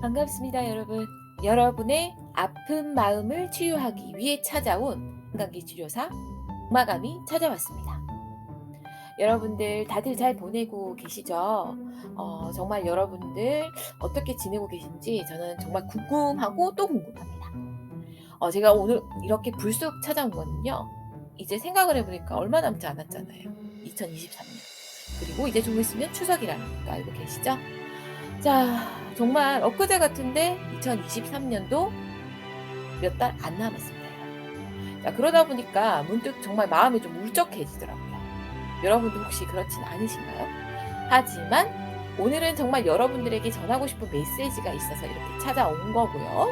반갑습니다, 여러분. 여러분의 아픈 마음을 치유하기 위해 찾아온 건강기 치료사 마감이 찾아왔습니다. 여러분들 다들 잘 보내고 계시죠? 정말 여러분들 어떻게 지내고 계신지 저는 정말 궁금하고 또 궁금합니다. 제가 오늘 이렇게 불쑥 찾아온 거는요. 이제 생각을 해보니까 얼마 남지 않았잖아요. 2023년. 그리고 이제 좀 있으면 추석이라는 것도 알고 계시죠? 자, 정말 엊그제 같은데 2023년도 몇 달 안 남았습니다. 자, 그러다 보니까 문득 정말 마음이 좀 울적해지더라고요. 여러분도 혹시 그렇진 않으신가요? 하지만 오늘은 정말 여러분들에게 전하고 싶은 메시지가 있어서 이렇게 찾아온 거고요.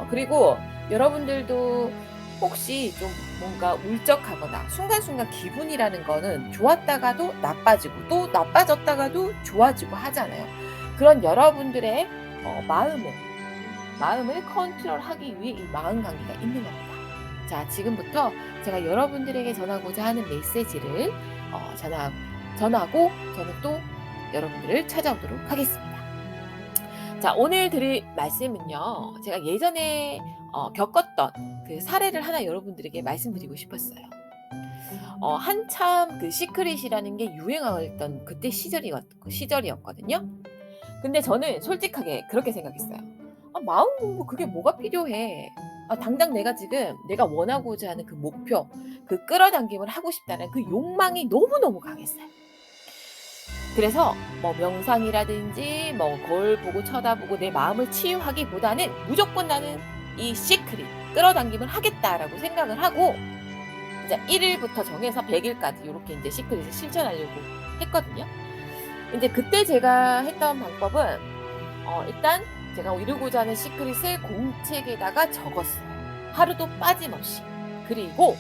그리고 여러분들도 혹시 좀 뭔가 울적하거나 순간순간 기분이라는 거는 좋았다가도 나빠지고 또 나빠졌다가도 좋아지고 하잖아요. 그런 여러분들의 마음을 컨트롤하기 위해 이 마음 관계가 있는 겁니다. 자, 지금부터 제가 여러분들에게 전하고자 하는 메시지를 전하고 저는 또 여러분들을 찾아오도록 하겠습니다. 자, 오늘 드릴 말씀은요. 제가 예전에 겪었던 그 사례를 하나 여러분들에게 말씀드리고 싶었어요. 한참 그 시크릿이라는 게 유행하던 그때 시절이었거든요. 근데 저는 솔직하게 그렇게 생각했어요. '마음 공부 그게 뭐가 필요해. 당장 내가 지금 내가 원하고자 하는 그 목표, 그 끌어당김을 하고 싶다는 그 욕망이 너무너무 강했어요.' 그래서 뭐 명상이라든지 뭐 거울 보고 쳐다보고 내 마음을 치유하기보다는 '무조건 나는 이 시크릿 끌어당김을 하겠다.'라고 생각을 하고 이제 1 일부터 정해서 100 일까지 요렇게 인제 시크릿을 실천하려고 했거든요. 인제 그때 제가 했던 방법은 일단 제가 이루고자 하는 시크릿을 공책에다가 적었어요. 하루도 빠짐없이. 그리고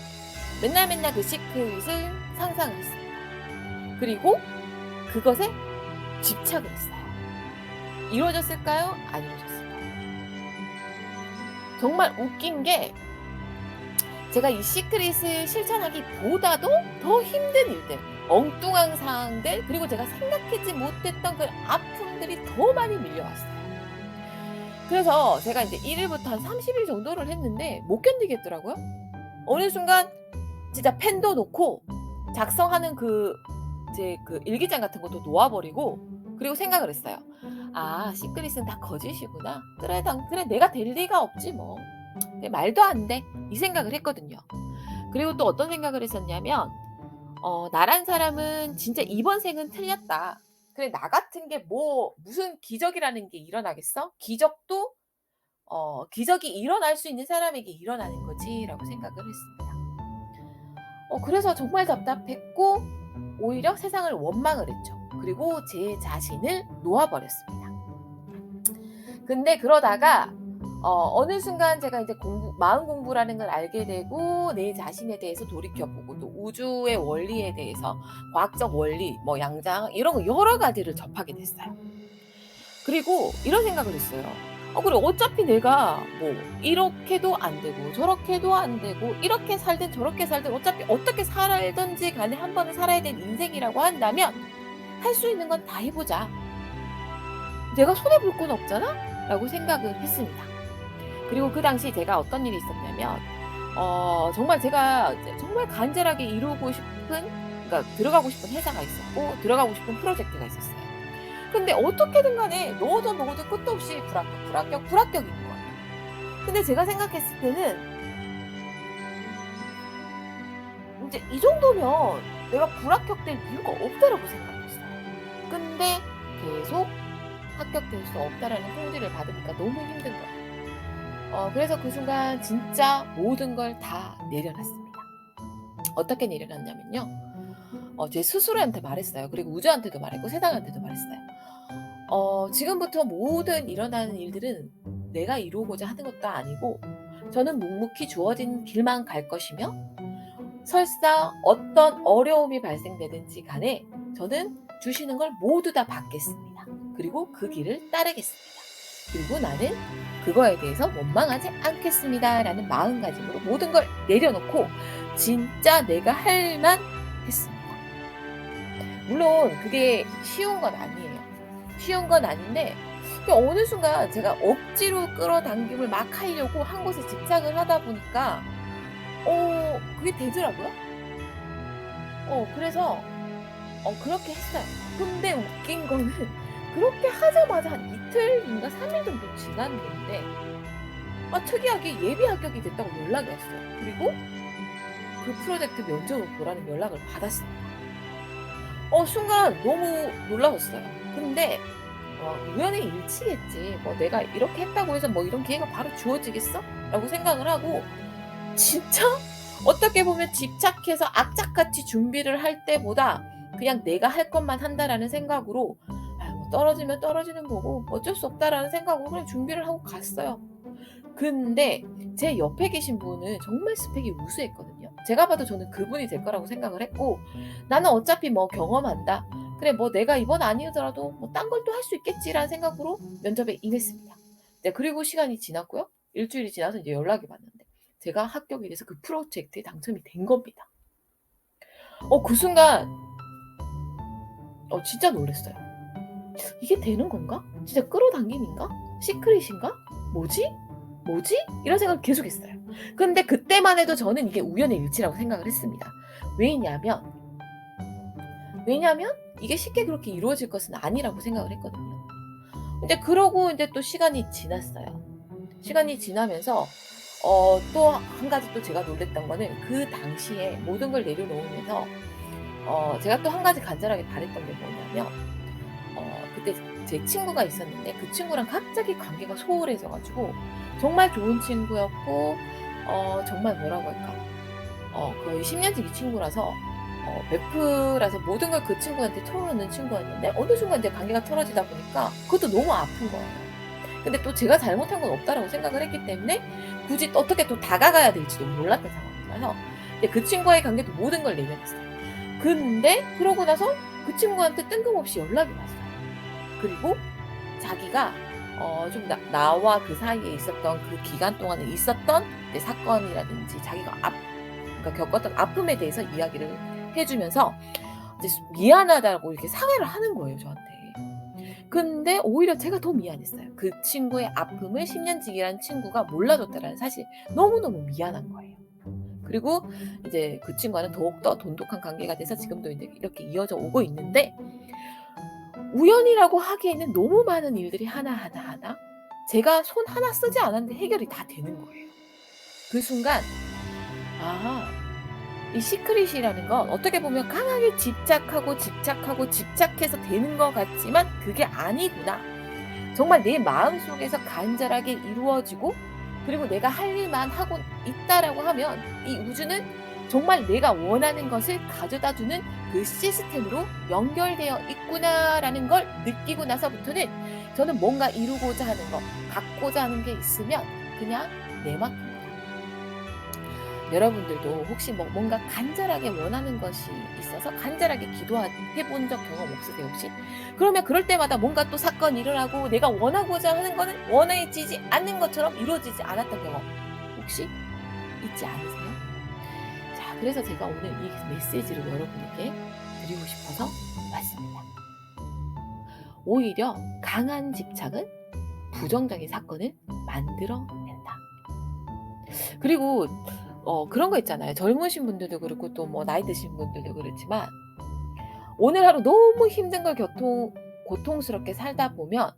맨날 그 시크릿을 상상을 했습니다. 그리고 그것에 집착을 했어요. 이루어졌을까요? 안 이루어졌을까요? 정말 웃긴 게 제가 이 시크릿을 실천하기보다도 더 힘든 일들, 엉뚱한 상황들, 그리고 제가 생각하지 못했던 그 아픔들이 더 많이 밀려왔어요. 그래서 제가 이제 1 일부터 한 30일 정도를 했는데 못 견디겠더라고요. 어느 순간 진짜 펜도 놓고 작성하는 제 일기장 같은 것도 놓아 버리고 그리고 생각을 했어요. '아, 시크릿은 다 거짓이구나. 그래 내가 될 리가 없지 뭐. 그래 말도 안 돼.' 이 생각을 했거든요. 그리고 또 어떤 생각을 했었냐면 '나란 사람은 진짜 이번 생은 틀렸다. 그래 나 같은 게 뭐 무슨 기적이라는 게 일어나겠어? 기적이 일어날 수 있는 사람에게 일어나는 거지.'라고 생각을 했습니다. 그래서 정말 답답했고 오히려 세상을 원망을 했죠. 그리고 제 자신을 놓아 버렸습니다. 근데 그러다가 어느 순간 제가 이제 마음 공부라는 걸 알게 되고 내 자신에 대해서 돌이켜 보고 또 우주의 원리에 대해서 과학적 원리, 뭐 양장 이런 거 여러 가지를 접하게 됐어요. 그리고 이런 생각을 했어요. 그래 어차피 내가 뭐 이렇게도 안 되고 저렇게도 안 되고 이렇게 살든 저렇게 살든 어차피 어떻게 살든지 간에 한 번은 살아야 될 인생이라고 한다면 '할 수 있는 건 다 해 보자. 내가 손해 볼 건 없잖아?'라고 생각을 했습니다. 그리고 그 당시 제가 어떤 일이 있었냐면 정말 제가 이제 정말 간절하게 이루고 싶은, 그러니까 들어가고 싶은 회사가 있었고 들어가고 싶은 프로젝트가 있었어요. 근데 어떻게든 간에 넣어도 끝도 없이 불합격인 거예요. 근데 제가 생각했을 때는 인제 '이 정도면 내가 불합격될 이유가 없다.'라고 생각했어요. 근데 계속 합격될 수 없다라는 통지를 받으니까 너무 힘든 거예요. 그래서 그 순간 진짜 모든 걸 다 내려놨습니다. 어떻게 내려놨냐면요. 제 스스로한테 말했어요. 그리고 우주한테도 말했고 세상한테도 말했어요. 지금부터 모든 일어나는 일들은 내가 이루고자 하는 것도 아니고 저는 묵묵히 주어진 길만 갈 것이며 설사 어떤 어려움이 발생되든지 간에 저는 주시는 걸 모두 다 받겠습니다. 그리고 그 길을 따르겠습니다. 그리고 나는 그거에 대해서 원망하지 않겠습니다라는 마음가짐으로 모든 걸 내려놓고 진짜 내가 할 만 했습니다. 물론 그게 쉬운 건 아니에요. 쉬운 건 아닌데 어느 순간 제가 억지로 끌어당김을 막 하려고 한 곳에 집착을 하다 보니까 그게 되더라고요. 그래서 그렇게 했어요. 근데 웃긴 거는 그렇게 하자마자 한 이틀인가 3일 정도 지났는데 특이하게 예비 합격이 됐다고 연락이 왔어요. 그리고 그 프로젝트 면접을 보라는 연락을 받았습니다. 순간 너무 놀라웠어요. 근데 우연의 일치겠지. 뭐 '내가 이렇게 했다고 해서 뭐 이런 기회가 바로 주어지겠어?' 라고 생각을 하고 진짜 어떻게 보면 집착해서 악착같이 준비를 할 때보다 그냥 '내가 할 것만 한다.'라는 생각으로 '아 뭐 떨어지면 떨어지는 거고 어쩔 수 없다.'라는 생각으로 그냥 준비를 하고 갔어요. 근데 제 옆에 계신 분은 정말 스펙이 우수했거든요. 제가 봐도 저는 그분이 될 거라고 생각을 했고 '나는 어차피 뭐 경험한다. 그래 뭐 내가 이번 아니더라도 뭐 딴 걸 또 할 수 있겠지.'라는 생각으로 면접에 임했습니다. 네 그리고 시간이 지났고요. 일 주일이 지나서 이제 연락이 왔는데 제가 합격이 돼서 그 프로젝트에 당첨이 된 겁니다. 그 순간 진짜 놀랐어요. '이게 되는 건가? 진짜 끌어당김인가? 시크릿인가? 뭐지? 뭐지?' 이런 생각을 계속했어요. 근데 그때만 해도 저는 이게 우연의 일치라고 생각을 했습니다. 왜냐면, 왜냐면 이게 쉽게 그렇게 이루어질 것은 아니라고 생각을 했거든요. 근데 그러고 인제 또 시간이 지났어요. 시간이 지나면서 또 한 가지 또 제가 놀랐던 거는 그 당시에 모든 걸 내려놓으면서 제가 또 한 가지 간절하게 바랐던 게 뭐냐면 그때 제 친구가 있었는데 그 친구랑 갑자기 관계가 소홀해져 가지고 정말 좋은 친구였고 정말 뭐라고 할까 거의 10 년지기 친구라서 베프라서 모든 걸 그 친구한테 털어놓는 친구였는데 어느 순간 이제 관계가 틀어지다 보니까 그것도 너무 아픈 거예요. 근데 또 제가 잘못한 건 없다라고 생각을 했기 때문에 굳이 또 어떻게 또 다가가야 될지도 몰랐던 상황이라서 이제 그 친구와의 관계도 모든 걸 내려놨어요. 근데 그러고 나서 그 친구한테 뜬금없이 연락이 왔어요. 그리고 자기가 좀 나와 그 사이에 있었던 그 기간 동안에 있었던 이제 사건이라든지 자기가 그러니까 겪었던 아픔에 대해서 이야기를 해 주면서 이제 미안하다고 이렇게 사과를 하는 거예요, 저한테. 근데 오히려 제가 더 미안했어요. 그 친구의 아픔을 10 년지기라는 친구가 몰라줬다라는 사실 너무너무 미안한 거예요. 그리고 이제 그 친구와는 더욱더 돈독한 관계가 돼서 지금도 인제 이렇게 이어져 오고 있는데 우연이라고 하기에는 너무 많은 일들이 하나하나 제가 손 하나 쓰지 않았는데 해결이 다 되는 거예요. 그 순간 '아 이 시크릿이라는 건 어떻게 보면 강하게 집착하고, 집착하고, 집착해서 되는 것 같지만 그게 아니구나. 정말 내 마음속에서 간절하게 이루어지고 그리고 내가 할 일만 하고 있다.'라고 하면 이 우주는 정말 내가 원하는 것을 가져다 주는 그 시스템으로 연결되어 있구나라는 걸 느끼고 나서부터는 저는 뭔가 이루고자 하는 거, 갖고자 하는 게 있으면 그냥 내맡깁니다. 여러분들도 혹시 뭔가 간절하게 원하는 것이 있어서 간절하게 기도해 본 적 경험 없으세요, 혹시? 그러면 그럴 때마다 뭔가 또 사건이 일어나고 내가 원하고자 하는 거는 원해지지 않는 것처럼 이루어지지 않았던 경험 혹시 있지 않으세요? 자, 그래서 제가 오늘 이 메시지를 여러분에게 드리고 싶어서 왔습니다. 오히려 강한 집착은 부정적인 사건을 만들어낸다. 그리고 그런 거 있잖아요. 젊으신 분들도 그렇고 또 뭐 나이 드신 분들도 그렇지만 오늘 하루 너무 힘든 걸 고통스럽게 살다 보면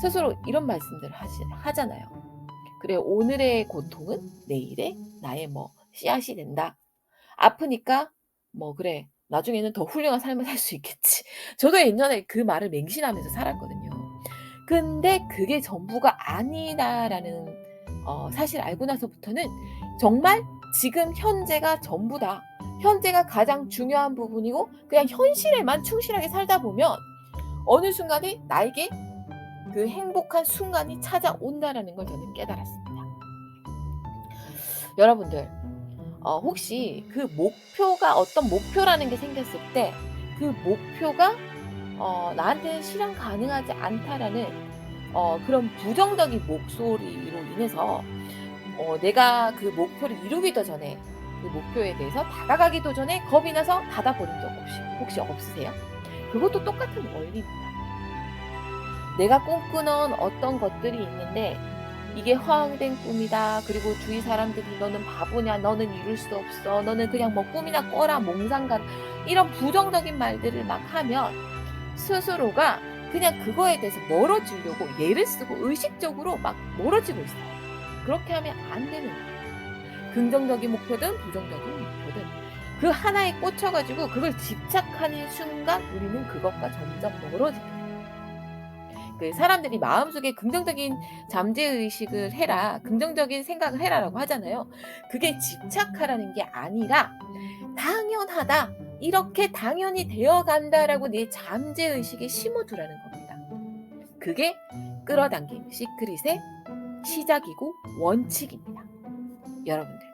스스로 이런 말씀들을 하잖아요. "그래 오늘의 고통은 내일의 나의 뭐 씨앗이 된다. 아프니까 뭐 그래 나중에는 더 훌륭한 삶을 살 수 있겠지." 저도 옛날에 그 말을 맹신하면서 살았거든요. 근데 그게 전부가 아니다라는 사실을 알고 나서부터는 정말 지금 현재가 전부다. 현재가 가장 중요한 부분이고 그냥 현실에만 충실하게 살다 보면 어느 순간에 나에게 그 행복한 순간이 찾아온다라는 걸 저는 깨달았습니다. 여러분들 혹시 그 목표가 어떤 목표라는 게 생겼을 때 그 목표가 나한테는 실현 가능하지 않다라는 그런 부정적인 목소리로 인해서 내가 그 목표를 이루기도 전에 그 목표에 대해서 다가가기도 전에 겁이 나서 닫아버린 적 혹시 없으세요? 그것도 똑같은 원리입니다. 내가 꿈꾸는 어떤 것들이 있는데 이게 허황된 꿈이다. 그리고 주위 사람들이 너는 바보냐, 너는 이룰 수 없어, 너는 그냥 뭐 꿈이나 꿔라, 몽상가라, 이런 부정적인 말들을 막 하면 스스로가 그냥 그거에 대해서 멀어지려고 예를 쓰고 의식적으로 막 멀어지고 있어요. 그렇게 하면 안 되는 거예요. 긍정적인 목표든 부정적인 목표든 그 하나에 꽂혀 가지고 그걸 집착하는 순간 우리는 그것과 점점 멀어지게 돼요. 그 사람들이 마음속에 긍정적인 잠재의식을 해라, 긍정적인 생각을 해라라고 하잖아요. 그게 집착하라는 게 아니라 당연하다, 이렇게 당연히 되어간다라고 내 잠재의식에 심어두라는 겁니다. 그게 끌어당김 시크릿의 시작이고 원칙입니다. 여러분들,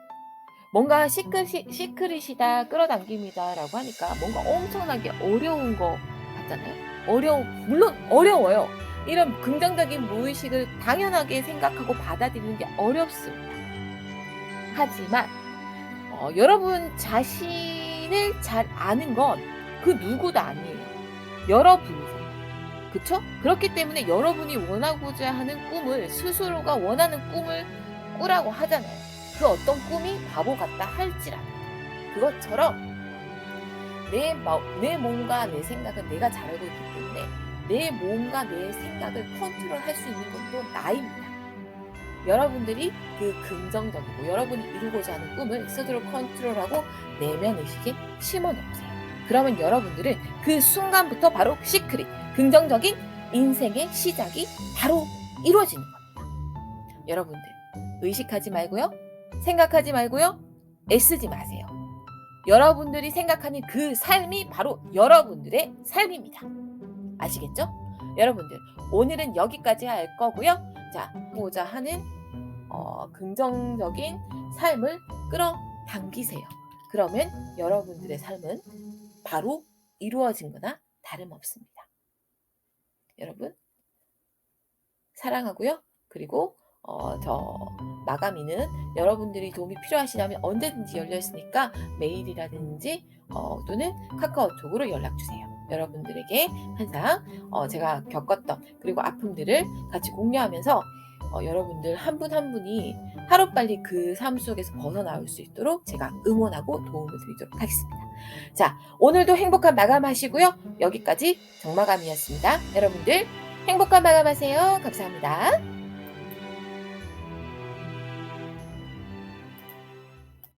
뭔가 시크릿이다, 끌어당김이다라고 하니까 뭔가 엄청나게 어려운 거 같잖아요. 물론 어려워요. 이런 긍정적인 무의식을 당연하게 생각하고 받아들이는 게 어렵습니다. 하지만 여러분 자신을 잘 아는 건 그 누구도 아니에요. 여러분이세요. 그쵸? 그렇기 때문에 여러분이 원하고자 하는 꿈을, 스스로가 원하는 꿈을 꾸라고 하잖아요. 그 어떤 꿈이 바보 같다 할지라도. 그것처럼 내 몸과 내 생각은 내가 잘 알고 있기 때문에 내 몸과 내 생각을 컨트롤할 수 있는 것도 나입니다. 여러분들이 그 긍정적이고 여러분이 이루고자 하는 꿈을 스스로 컨트롤하고 내면 의식에 심어 놓으세요. 그러면 여러분들은 그 순간부터 바로 시크릿, 긍정적인 인생의 시작이 바로 이루어지는 겁니다. 여러분들, 의식하지 말고요. 생각하지 말고요. 애쓰지 마세요. 여러분들이 생각하는 그 삶이 바로 여러분들의 삶입니다. 아시겠죠? 여러분들, 오늘은 여기까지 할 거고요. 자, 보고자 하는 긍정적인 삶을 끌어당기세요. 그러면 여러분들의 삶은 바로 이루어진 거나 다름없습니다. 여러분, 사랑하고요. 그리고 저 마감이는 여러분들이 도움이 필요하시다면 언제든지 열려 있으니까 메일이라든지 또는 카카오톡으로 연락 주세요. 여러분들에게 항상 제가 겪었던 그리고 아픔들을 같이 공유하면서 여러분들 한 분 한 분이 하루빨리 그 삶 속에서 벗어나올 수 있도록 제가 응원하고 도움을 드리도록 하겠습니다. 자, 오늘도 행복한 마감하시고요. 여기까지 정마감이었습니다. 여러분들 행복한 마감하세요. 감사합니다.